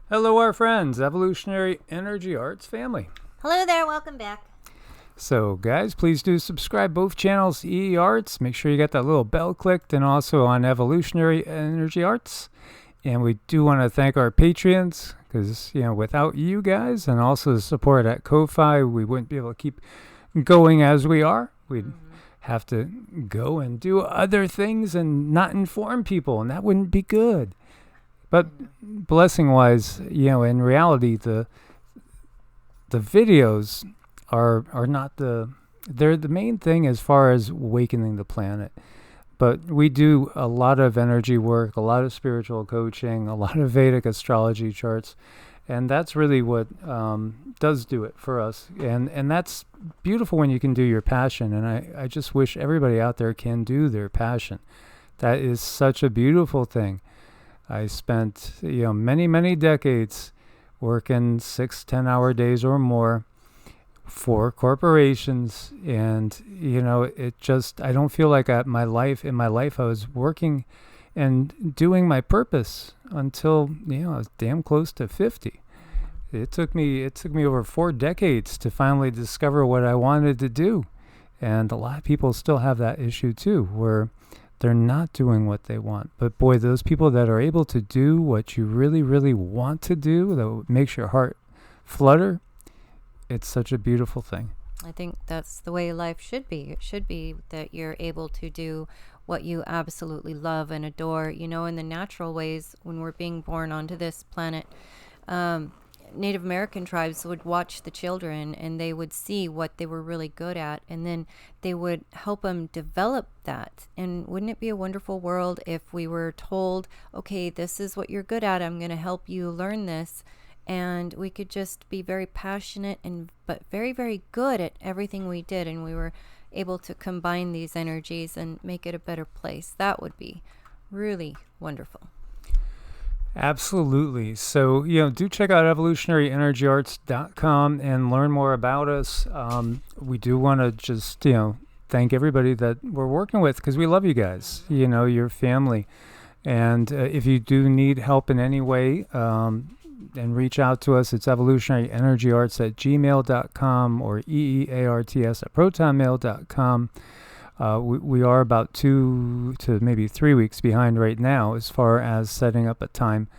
Hello, our friends, Evolutionary Energy Arts family. Hello there, welcome back. So, guys, please do subscribe both channels, EEARTS. Make sure you get that little bell clicked, and also on Evolutionary Energy Arts. And we do want to thank our Patreons, because without you guys and also the support at Ko-Fi, we wouldn't be able to keep going as we are. We'd have to go and do other things and not inform people, and that wouldn't be good. But blessing-wise, in reality, the videos are not they're the main thing as far as awakening the planet. But we do a lot of energy work, a lot of spiritual coaching, a lot of Vedic astrology charts, and that's really what does do it for us. And that's beautiful when you can do your passion, and I just wish everybody out there can do their passion. That is such a beautiful thing. I spent many decades working 6-10 hour days or more for corporations, and it just, I don't feel like in my life I was working and doing my purpose until I was damn close to 50. It took me over 4 decades to finally discover what I wanted to do, and a lot of people still have that issue too, where they're not doing what they want. But boy, those people that are able to do what you really, really want to do, that makes your heart flutter, it's such a beautiful thing. I think that's the way life should be. It should be that you're able to do what you absolutely love and adore. In the natural ways, when we're being born onto this planet, Native American tribes would watch the children and they would see what they were really good at, and then they would help them develop that. And wouldn't it be a wonderful world if we were told, okay, this is what you're good at, I'm going to help you learn this, and we could just be very passionate but very, very good at everything we did, and we were able to combine these energies and make it a better place. That would be really wonderful. Absolutely. So, do check out evolutionaryenergyarts.com and learn more about us. We do want to just, thank everybody that we're working with, because we love you guys, your family. And if you do need help in any way, and reach out to us, it's evolutionaryenergyarts@gmail.com or EEARTS@protonmail.com. We are about 2 to maybe 3 weeks behind right now as far as setting up a time,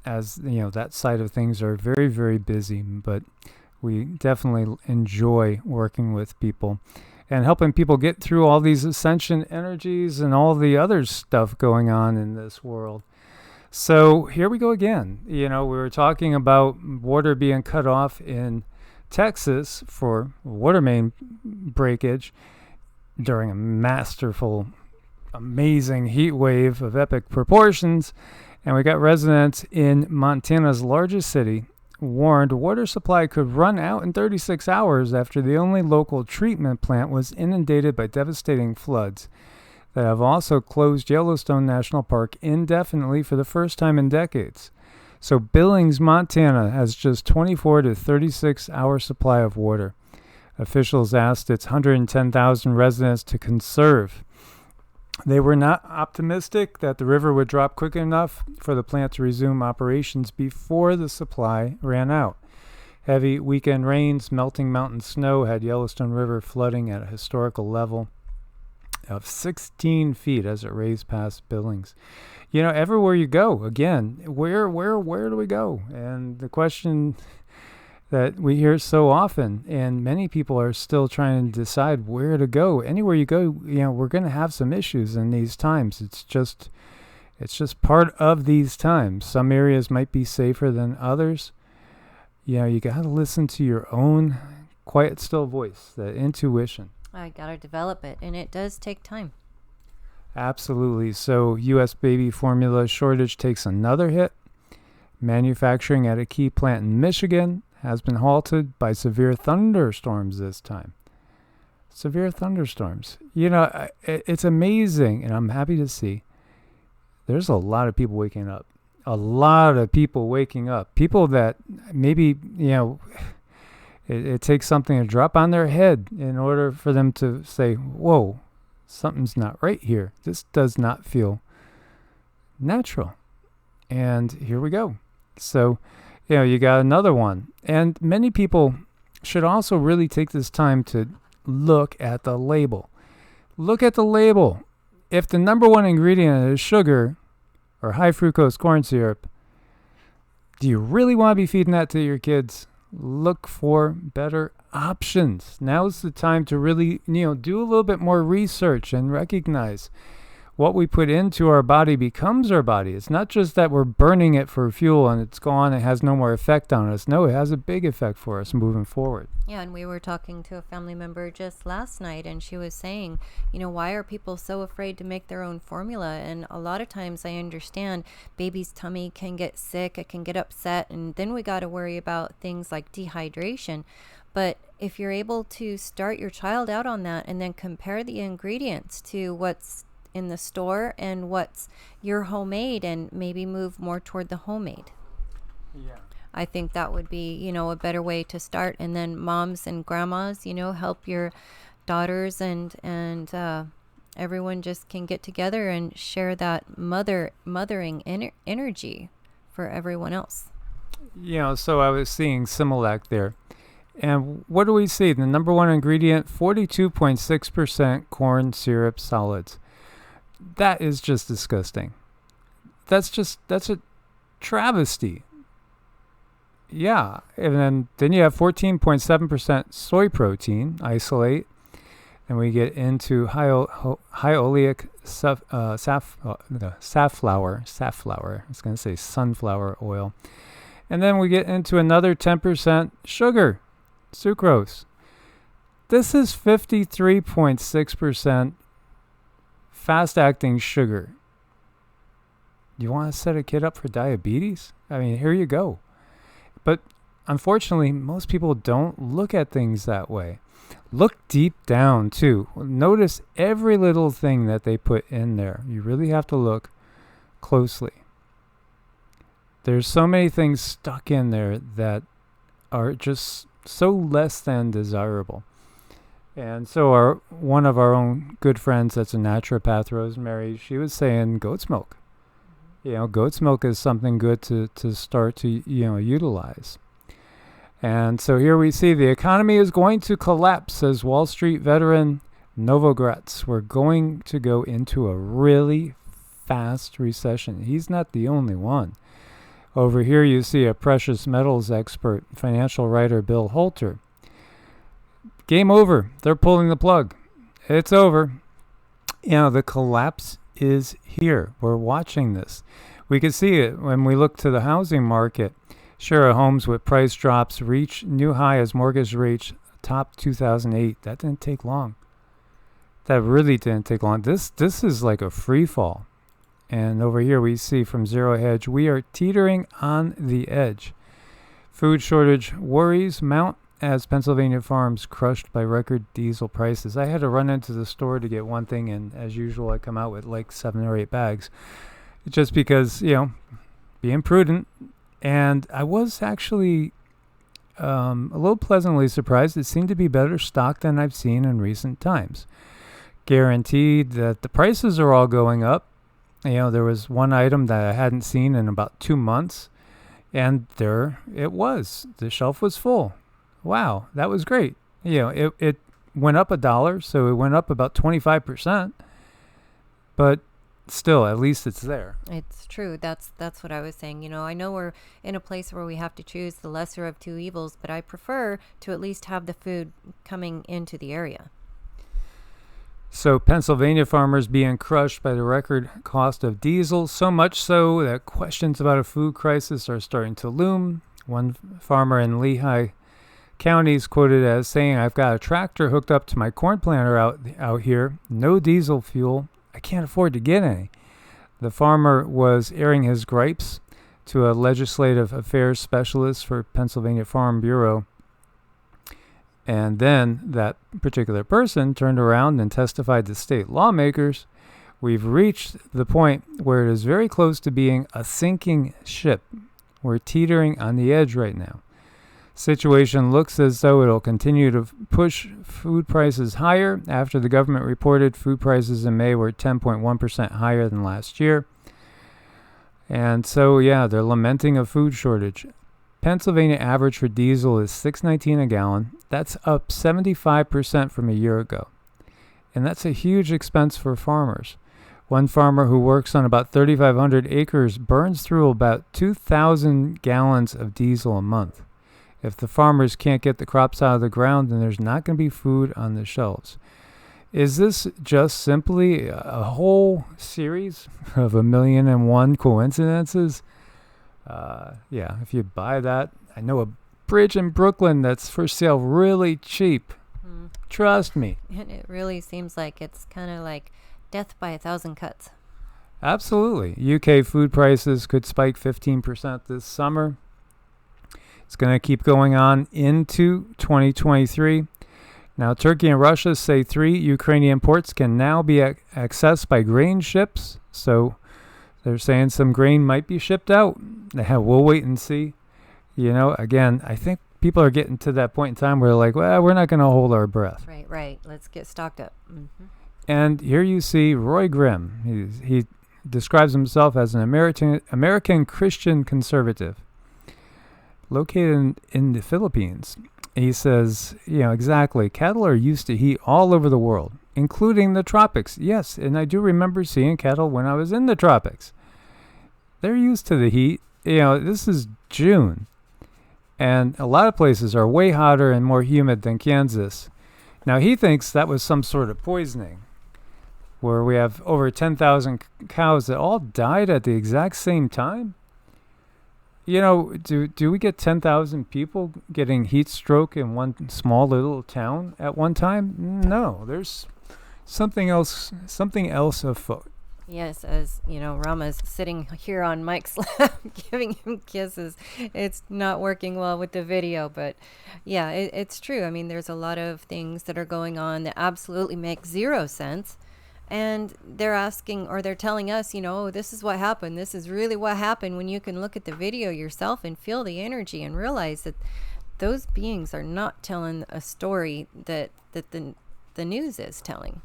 as that side of things are very, very busy, but we definitely enjoy working with people and helping people get through all these ascension energies and all the other stuff going on in this world. So here we go again. We were talking about water being cut off in Texas for water main breakage during a masterful, amazing heat wave of epic proportions. And we got residents in Montana's largest city warned water supply could run out in 36 hours after the only local treatment plant was inundated by devastating floods that have also closed Yellowstone National Park indefinitely for the first time in decades. So Billings, Montana has just 24 to 36 hour supply of water. Officials asked its 110,000 residents to conserve. They were not optimistic that the river would drop quick enough for the plant to resume operations before the supply ran out. Heavy weekend rains, melting mountain snow had Yellowstone River flooding at a historical level of 16 feet as it raised past Billings. Everywhere you go, again, where do we go? And the question that we hear so often, and many people are still trying to decide where to go. Anywhere you go, we're going to have some issues in these times. It's just part of these times. Some areas might be safer than others. You got to listen to your own quiet, still voice, that intuition. I got to develop it, and it does take time. Absolutely. So U.S. baby formula shortage takes another hit. Manufacturing at a key plant in Michigan has been halted by severe thunderstorms this time. Severe thunderstorms. It's amazing, and I'm happy to see there's a lot of people waking up. A lot of people waking up. People that maybe, it takes something to drop on their head in order for them to say, whoa, something's not right here. This does not feel natural. And here we go. So, you got another one. And many people should also really take this time to look at the label. Look at the label. If the number one ingredient is sugar or high fructose corn syrup, do you really want to be feeding that to your kids? Look for better options. Now's the time to really, do a little bit more research and recognize what we put into our body becomes our body. It's not just that we're burning it for fuel and it's gone, it has no more effect on us. No, it has a big effect for us moving forward. Yeah, and we were talking to a family member just last night, and she was saying, why are people so afraid to make their own formula? And a lot of times I understand baby's tummy can get sick, it can get upset, and then we got to worry about things like dehydration. But if you're able to start your child out on that and then compare the ingredients to what's in the store and what's your homemade, and maybe move more toward the homemade. Yeah. I think that would be, a better way to start. And then moms and grandmas, help your daughters, and everyone just can get together and share that mothering energy for everyone else. So I was seeing Similac there. And what do we see? The number one ingredient, 42.6% corn syrup solids. That is just disgusting. That's a travesty. Yeah, and then you have 14.7% soy protein isolate, and we get into high oleic safflower. I was going to say sunflower oil. And then we get into another 10% sugar, sucrose. This is 53.6% fast-acting sugar. You want to set a kid up for diabetes? I mean, here you go. But unfortunately, most people don't look at things that way. Look deep down, too. Notice every little thing that they put in there. You really have to look closely. There's so many things stuck in there that are just so less than desirable. And so one of our own good friends that's a naturopath, Rosemary, she was saying goat's milk. Goat's milk is something good to start to, utilize. And so here we see the economy is going to collapse, says Wall Street veteran Novogratz. We're going to go into a really fast recession. He's not the only one. Over here you see a precious metals expert, financial writer Bill Holter. Game over. They're pulling the plug. It's over. The collapse is here. We're watching this. We can see it when we look to the housing market. Share of homes with price drops reach new high as mortgage rates top 2008. That didn't take long. That really didn't take long. This is like a free fall. And over here we see from Zero Hedge, we are teetering on the edge. Food shortage worries mount as Pennsylvania farms crushed by record diesel prices. I had to run into the store to get one thing, and as usual, I come out with like 7 or 8 bags. Just because, being prudent. And I was actually a little pleasantly surprised. It seemed to be better stocked than I've seen in recent times. Guaranteed that the prices are all going up. There was one item that I hadn't seen in about 2 months, and there it was. The shelf was full. Wow, that was great. It went up $1, so it went up about 25%. But still, at least it's there. It's true. That's what I was saying. I know we're in a place where we have to choose the lesser of two evils, but I prefer to at least have the food coming into the area. So Pennsylvania farmers being crushed by the record cost of diesel, so much so that questions about a food crisis are starting to loom. One farmer in Lehigh County is quoted as saying, "I've got a tractor hooked up to my corn planter out here, no diesel fuel. I can't afford to get any." The farmer was airing his gripes to a legislative affairs specialist for Pennsylvania Farm Bureau. And then that particular person turned around and testified to state lawmakers, "We've reached the point where it is very close to being a sinking ship. We're teetering on the edge right now. Situation looks as though it'll continue to push food prices higher after the government reported food prices in May were 10.1% higher than last year." And so, yeah, they're lamenting a food shortage. Pennsylvania average for diesel is $6.19 a gallon. That's up 75% from a year ago. And that's a huge expense for farmers. One farmer who works on about 3,500 acres burns through about 2,000 gallons of diesel a month. If the farmers can't get the crops out of the ground, then there's not going to be food on the shelves. Is this just simply a whole series of 1,000,001 coincidences? Yeah, if you buy that, I know a bridge in Brooklyn that's for sale really cheap. Trust me. And it really seems like it's kind of like death by 1,000 cuts. Absolutely. UK food prices could spike 15% this summer. It's going to keep going on into 2023. Now, Turkey and Russia say 3 Ukrainian ports can now be accessed by grain ships. So they're saying some grain might be shipped out. We'll wait and see. You know, again, I think people are getting to that point in time where they're like, well, we're not going to hold our breath. Right. Let's get stocked up. Mm-hmm. And here you see Roy Grimm. He describes himself as an American Christian conservative located in the Philippines. He says, exactly, cattle are used to heat all over the world, including the tropics. Yes, and I do remember seeing cattle when I was in the tropics. They're used to the heat. This is June, and a lot of places are way hotter and more humid than Kansas. Now, he thinks that was some sort of poisoning, where we have over 10,000 cows that all died at the exact same time. Do we get 10,000 people getting heat stroke in one small little town at one time? No, there's something else afoot. Yes, as Rama's sitting here on Mike's lap giving him kisses. It's not working well with the video, but yeah, it's true. I mean, there's a lot of things that are going on that absolutely make zero sense. And they're asking, or they're telling us, this is what happened. This is really what happened, when you can look at the video yourself and feel the energy and realize that those beings are not telling a story that the news is telling.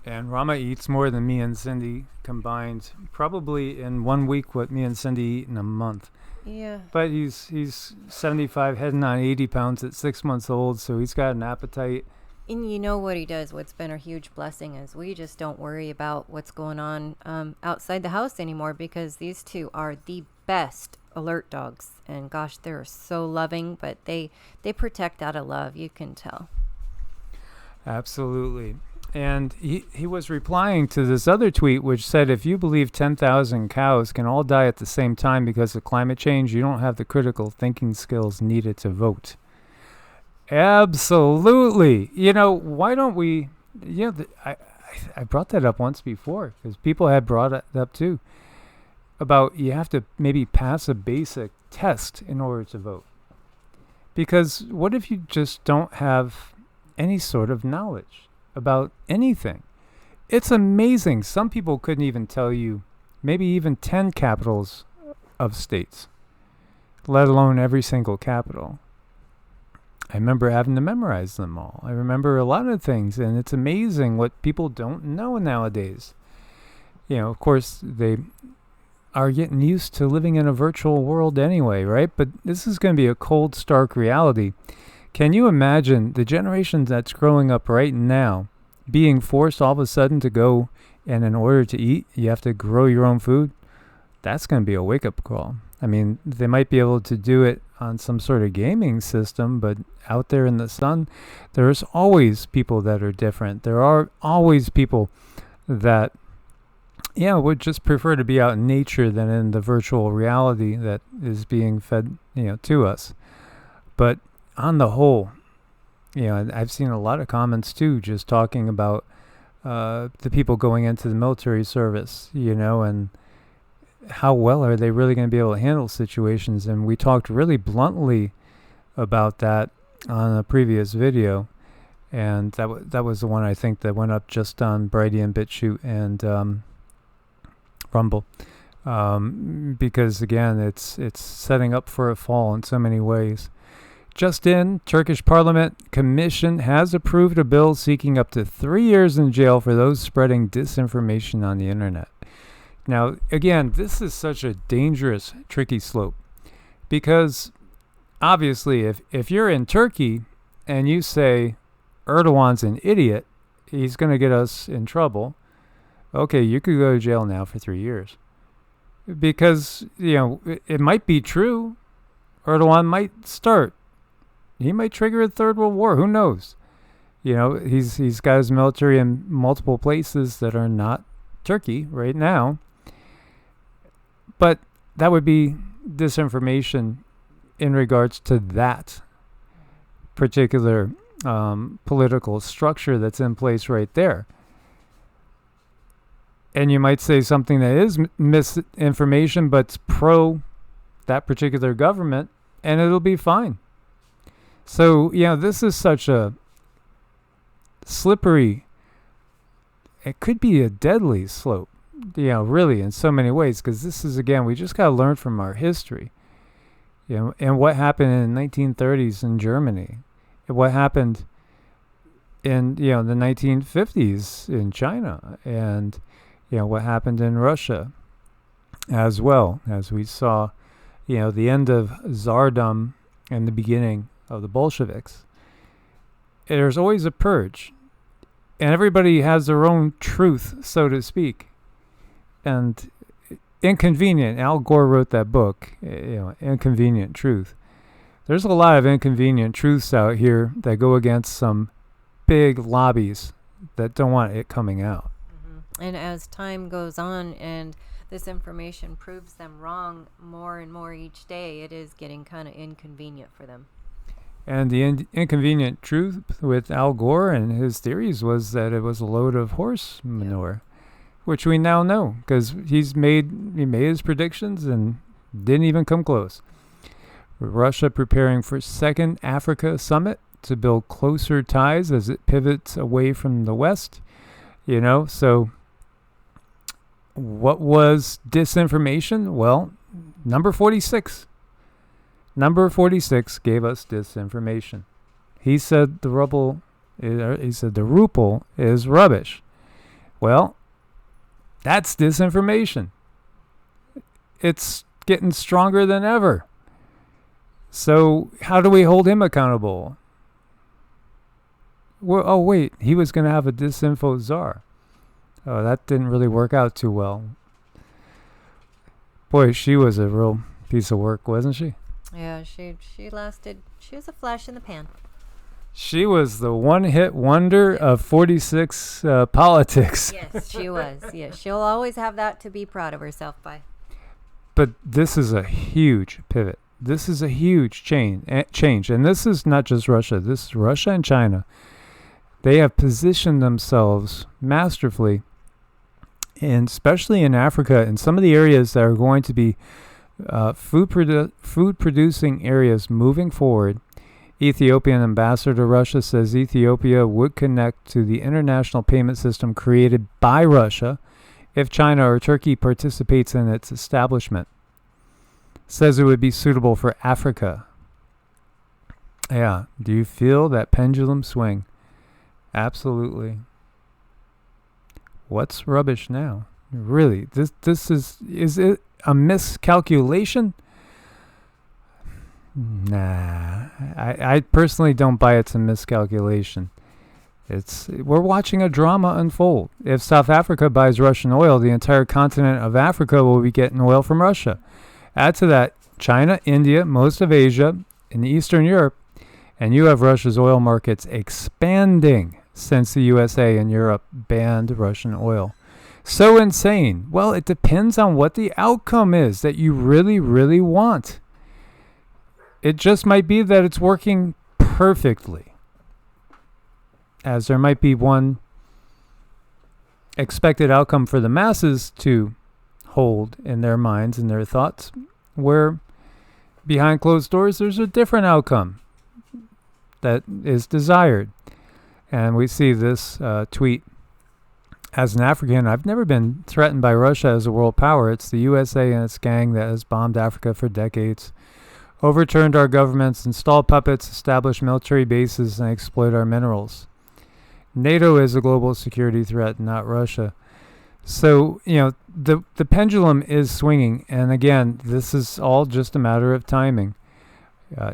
And Rama eats more than me and Cindy combined, probably in 1 week what me and Cindy eat in a month. Yeah. But he's 75, heading on 80 pounds at 6 months old, so he's got an appetite. And you know what he does, what's been a huge blessing is we just don't worry about what's going on outside the house anymore, because these two are the best alert dogs. And gosh, they're so loving, but they protect out of love, you can tell. Absolutely. And he was replying to this other tweet which said, if you believe 10,000 cows can all die at the same time because of climate change, you don't have the critical thinking skills needed to vote. Absolutely. Why don't we, I brought that up once before because people had brought it up too, about you have to maybe pass a basic test in order to vote. Because what if you just don't have any sort of knowledge about anything? It's amazing. Some people couldn't even tell you maybe even 10 capitals of states, let alone every single capital. I remember having to memorize them all. I remember a lot of things, and it's amazing what people don't know nowadays. Of course, they are getting used to living in a virtual world anyway, right? But this is going to be a cold, stark reality. Can you imagine the generation that's growing up right now being forced all of a sudden to go, and in order to eat, you have to grow your own food? That's going to be a wake-up call. I mean, they might be able to do it on some sort of gaming system, but out there in the sun, there's always people that are different. There are always people that, would just prefer to be out in nature than in the virtual reality that is being fed, to us. But on the whole, I've seen a lot of comments too, just talking about the people going into the military service, and how well are they really going to be able to handle situations. And we talked really bluntly about that on a previous video, and that was the one I think that went up just on Brighteon, Bitchute, and Rumble, because again, it's setting up for a fall in so many ways. Just in, Turkish Parliament Commission has approved a bill seeking up to 3 years in jail for those spreading disinformation on the internet. Now, again, this is such a dangerous, tricky slope because obviously if you're in Turkey and you say Erdogan's an idiot, he's going to get us in trouble. Okay, you could go to jail now for 3 years. Because, it might be true. Erdogan might start. He might trigger a third world war. Who knows? He's got his military in multiple places that are not Turkey right now. But that would be disinformation in regards to that particular political structure that's in place right there. And you might say something that is misinformation, but it's pro that particular government, and it'll be fine. So, this is such a slippery, it could be a deadly slope, really in so many ways, because this is, again, we just got to learn from our history. And what happened in the 1930s in Germany, and what happened in, the 1950s in China, and, what happened in Russia as well, as we saw, the end of Tsardom and the beginning of the Bolsheviks. There's always a purge, and everybody has their own truth, so to speak. And inconvenient, Al Gore wrote that book, Inconvenient Truth. There's a lot of inconvenient truths out here that go against some big lobbies that don't want it coming out. Mm-hmm. And as time goes on and this information proves them wrong more and more each day, it is getting kind of inconvenient for them. And the inconvenient truth with Al Gore and his theories was that it was a load of horse manure, which we now know because he made his predictions and didn't even come close. Russia preparing for second Africa summit to build closer ties as it pivots away from the West. So what was disinformation? Well, number 46. Number 46 gave us disinformation. He said the ruble is rubbish. Well, that's disinformation. It's getting stronger than ever. So how do we hold him accountable? Well, oh wait, he was going to have a disinfo czar. Oh, that didn't really work out too well. Boy, she was a real piece of work, wasn't she? Yeah, she lasted. She was a flash in the pan. She was the one-hit wonder of 46 politics. Yes, she was. Yes, she'll always have that to be proud of herself by. But this is a huge pivot. This is a huge change. And this is not just Russia. This is Russia and China. They have positioned themselves masterfully, and especially in Africa, in some of the areas that are going to be food-producing areas moving forward. Ethiopian ambassador to Russia says Ethiopia would connect to the international payment system created by Russia if China or Turkey participates in its establishment. Says it would be suitable for Africa. Yeah, do you feel that pendulum swing? Absolutely. What's rubbish now? Really, is it a miscalculation? Nah, I personally don't buy it's a miscalculation. We're watching a drama unfold. If South Africa buys Russian oil, the entire continent of Africa will be getting oil from Russia. Add to that China, India, most of Asia, and Eastern Europe, and you have Russia's oil markets expanding since the USA and Europe banned Russian oil. So insane. Well, it depends on what the outcome is that you really, really want. It just might be that it's working perfectly, as there might be one expected outcome for the masses to hold in their minds and their thoughts, where behind closed doors there's a different outcome that is desired. And we see this tweet. As an African, I've never been threatened by Russia as a world power. It's the USA and its gang that has bombed Africa for decades, overturned our governments, installed puppets, established military bases, and exploit our minerals. NATO is a global security threat, not Russia. So, the pendulum is swinging. And again, this is all just a matter of timing.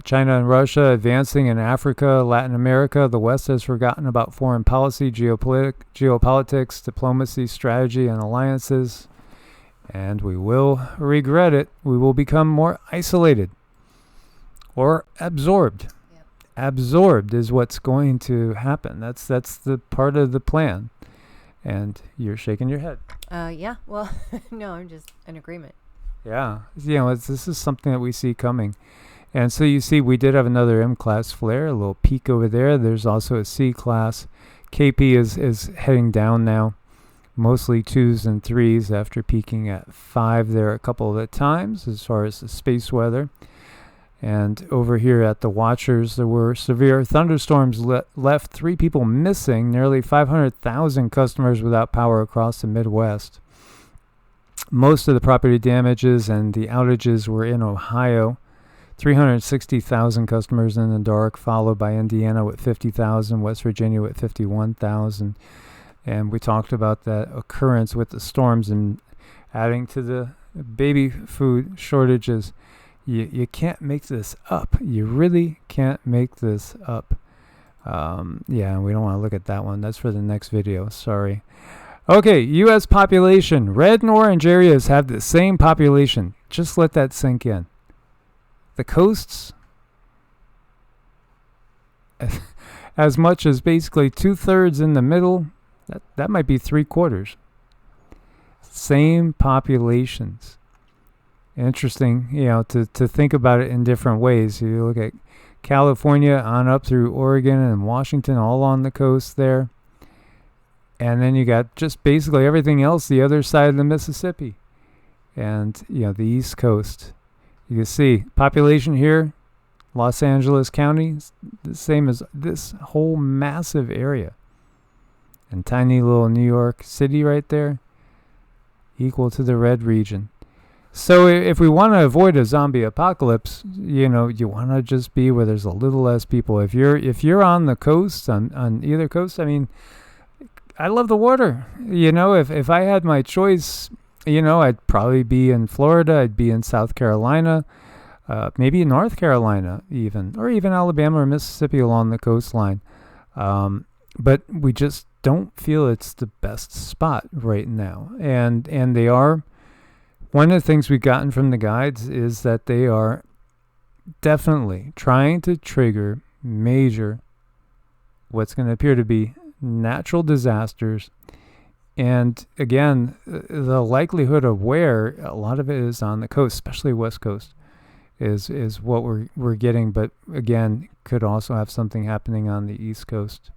China and Russia advancing in Africa, Latin America. The West has forgotten about foreign policy, geopolitics, diplomacy, strategy, and alliances. And we will regret it. We will become more isolated or absorbed. Yep. Absorbed is what's going to happen. That's the part of the plan. And you're shaking your head. Yeah. Well, no, I'm just in agreement. Yeah. This is something that we see coming. And so you see, we did have another M-class flare, a little peak over there. There's also a C-class. KP is heading down now, mostly 2s and 3s after peaking at 5 there a couple of times as far as the space weather. And over here at the Watchers, there were severe thunderstorms left 3 people missing, nearly 500,000 customers without power across the Midwest. Most of the property damages and the outages were in Ohio. 360,000 customers in the dark, followed by Indiana with 50,000, West Virginia with 51,000. And we talked about that occurrence with the storms and adding to the baby food shortages. You can't make this up. You really can't make this up. Yeah, we don't want to look at that one. That's for the next video. Sorry. Okay, U.S. population. Red and orange areas have the same population. Just let that sink in. The coasts, as much as basically 2/3 in the middle, that might be 3/4. Same populations. Interesting, to think about it in different ways. You look at California on up through Oregon and Washington, all on the coast there. And then you got just basically everything else the other side of the Mississippi. And, the East Coast. You can see population here, Los Angeles County, the same as this whole massive area. And tiny little New York City right there, equal to the red region. So if we want to avoid a zombie apocalypse, you want to just be where there's a little less people. If you're on the coast, on either coast, I mean, I love the water. If I had my choice, I'd probably be in Florida. I'd be in South Carolina, maybe in North Carolina even, or even Alabama or Mississippi along the coastline. But we just don't feel it's the best spot right now. And they are, one of the things we've gotten from the guides is that they are definitely trying to trigger major, what's going to appear to be natural disasters. And again, the likelihood of where a lot of it is on the coast, especially West Coast, is what we're getting. But again, could also have something happening on the East Coast.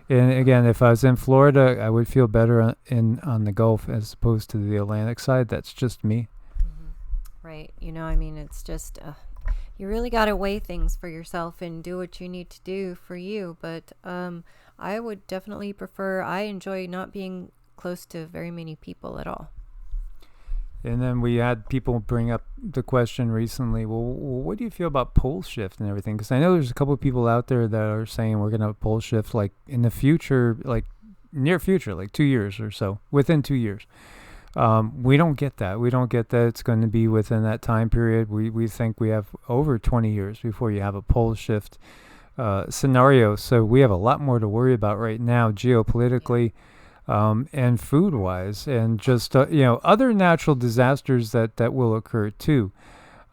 And again, if I was in Florida, I would feel better on the Gulf as opposed to the Atlantic side. That's just me. Mm-hmm. Right. It's just you really got to weigh things for yourself and do what you need to do for you. But I would definitely prefer. I enjoy not being close to very many people at all. And then we had people bring up the question recently, well, what do you feel about pole shift and everything? Because I know there's a couple of people out there that are saying we're going to have a pole shift like in the future, like near future, like 2 years or so, within 2 years. We don't get that. We don't get that it's going to be within that time period. We think we have over 20 years before you have a pole shift scenario. So we have a lot more to worry about right now geopolitically. And food-wise, and just other natural disasters that will occur too.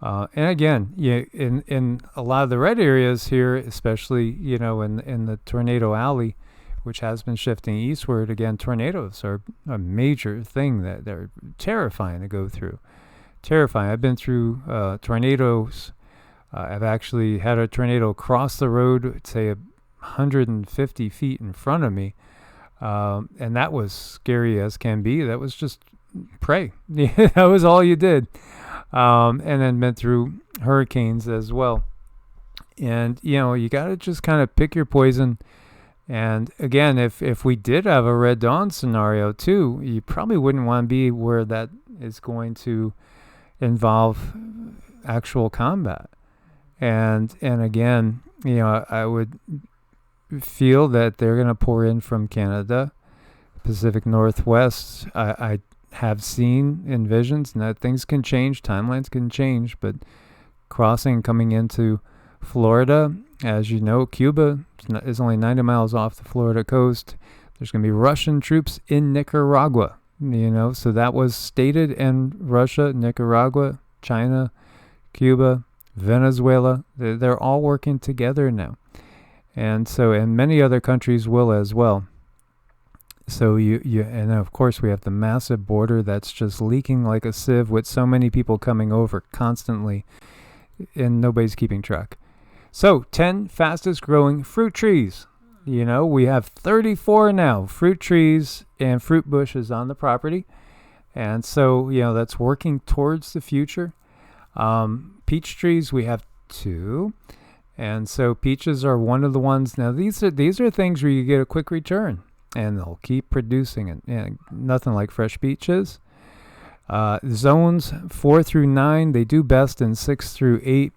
And again, in a lot of the red areas here, especially in the tornado alley, which has been shifting eastward. Again, tornadoes are a major thing that they're terrifying to go through. Terrifying. I've been through tornadoes. I've actually had a tornado cross the road, say 150 feet in front of me. And that was scary as can be. That was just pray. That was all you did. And then been through hurricanes as well. And, you got to just kind of pick your poison. And again, if we did have a Red Dawn scenario too, you probably wouldn't want to be where that is going to involve actual combat. And again, I would feel that they're going to pour in from Canada, Pacific Northwest. I have seen in visions and that things can change, timelines can change, but coming into Florida, as you know, Cuba is only 90 miles off the Florida coast. There's going to be Russian troops in Nicaragua, so that was stated in Russia, Nicaragua, China, Cuba, Venezuela. They're all working together now. And many other countries will as well. So and of course we have the massive border that's just leaking like a sieve with so many people coming over constantly, and nobody's keeping track. So 10 fastest growing fruit trees. We have 34 now fruit trees and fruit bushes on the property. And so, that's working towards the future. Peach trees, we have 2. And so peaches are one of the ones. Now, these are things where you get a quick return, and they'll keep producing it. And nothing like fresh peaches. Zones 4 through 9, they do best in 6 through 8.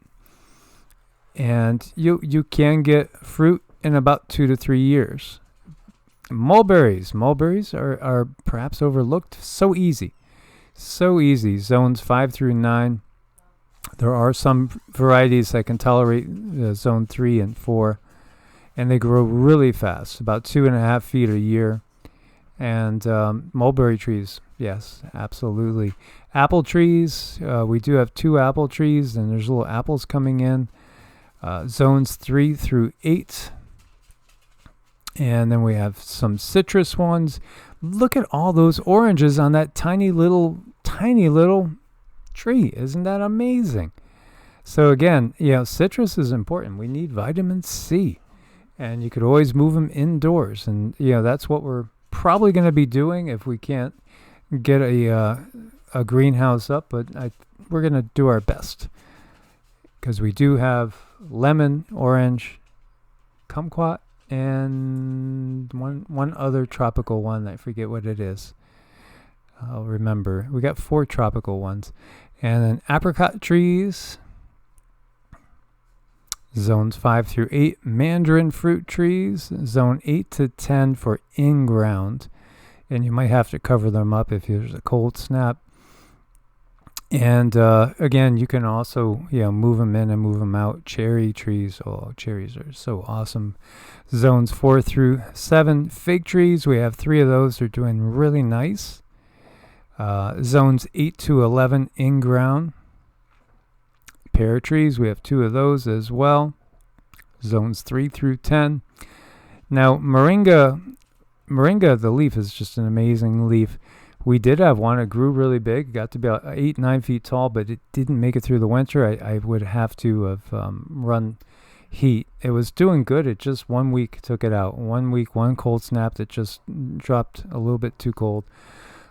And you can get fruit in about 2 to 3 years. Mulberries are perhaps overlooked. So easy. Zones 5 through 9. There are some varieties that can tolerate zone 3 and 4, and they grow really fast, about 2.5 feet a year. And mulberry trees, yes, absolutely. Apple trees, we do have 2 apple trees, and there's little apples coming in. Zones 3 through 8. And then we have some citrus ones. Look at all those oranges on that tiny little tree. Isn't that amazing? So again, citrus is important. We need vitamin C. And you could always move them indoors. And, that's what we're probably going to be doing if we can't get a greenhouse up. But we're going to do our best. Because we do have lemon, orange, kumquat, and one other tropical one. I forget what it is. I'll remember. We got 4 tropical ones. And then apricot trees. Zones 5 through 8. Mandarin fruit trees. Zone 8 to 10 for in-ground. And you might have to cover them up if there's a cold snap. And again, you can also move them in and move them out. Cherry trees. Oh, cherries are so awesome. Zones 4 through 7. Fig trees. We have 3 of those. They're doing really nice. Zones 8 to 11 in-ground. Pear trees. We have 2 of those as well. Zones 3 through 10. Now, moringa, the leaf is just an amazing leaf. We did have one. It grew really big. Got to be about 8-9 feet tall, but it didn't make it through the winter. I would have to have run heat. It was doing good. It just 1 week took it out. 1 week, one cold snap that just dropped a little bit too cold.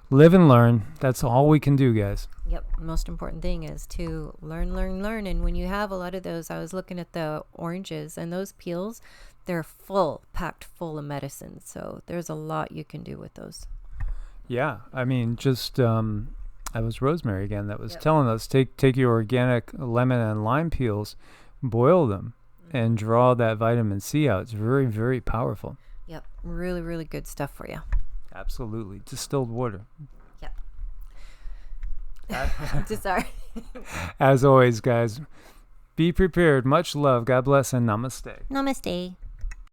Live and learn. That's all we can do, guys. Yep. The most important thing is to learn. And when you have a lot of those, I was looking at the oranges and those peels, they're packed full of medicine. So there's a lot you can do with those. Yeah. I mean, just, I was Rosemary again that was telling us, take your organic lemon and lime peels, boil them, and draw that vitamin C out. It's very, very powerful. Yep. Really, really good stuff for you. Absolutely. Distilled water. Yep. Sorry. As always, guys, be prepared. Much love. God bless and namaste. Namaste.